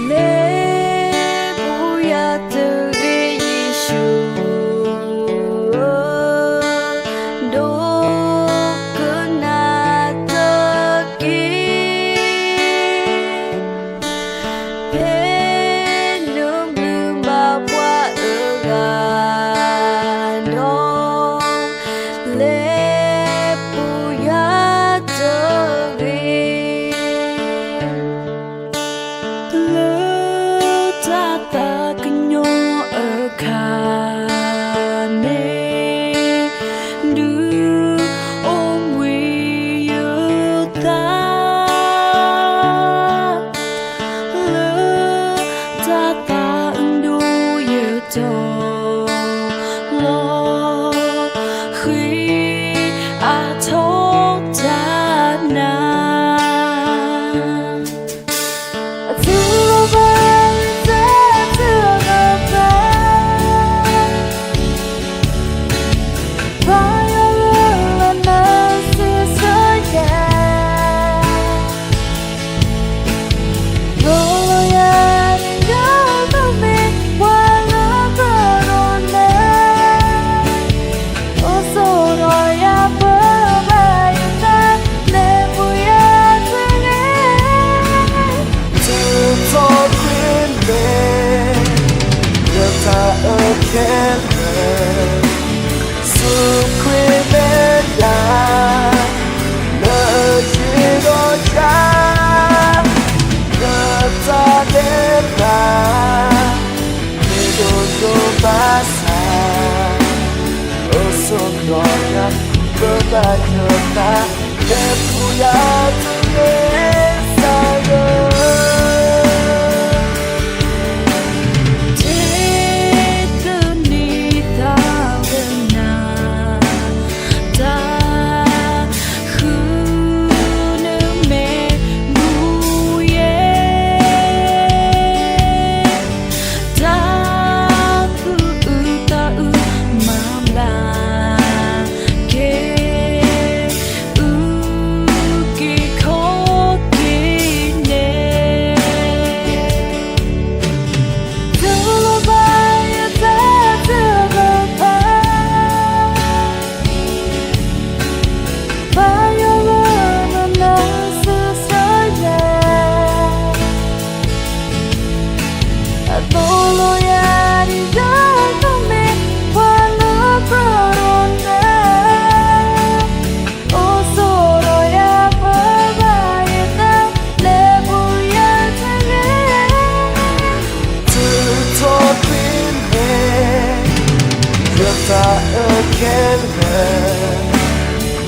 lẽ vui từ Giêsu đô cứ na tơ kia bên nước lưu bao qua ở gà nó lẽ vui từ lỡ ta ta kinh nhô ở khả nê đưa ôm quy yêu ta lỡ ta ứng đu yêu cho lo khi thốt ta na su qui bella le giro già le ta debra mi do passa o so gloria per e puia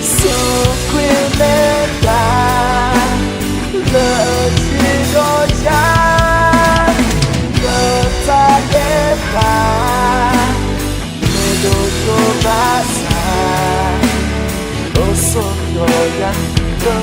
su qui bella le giro già le ta debra mi do passa o so gloria per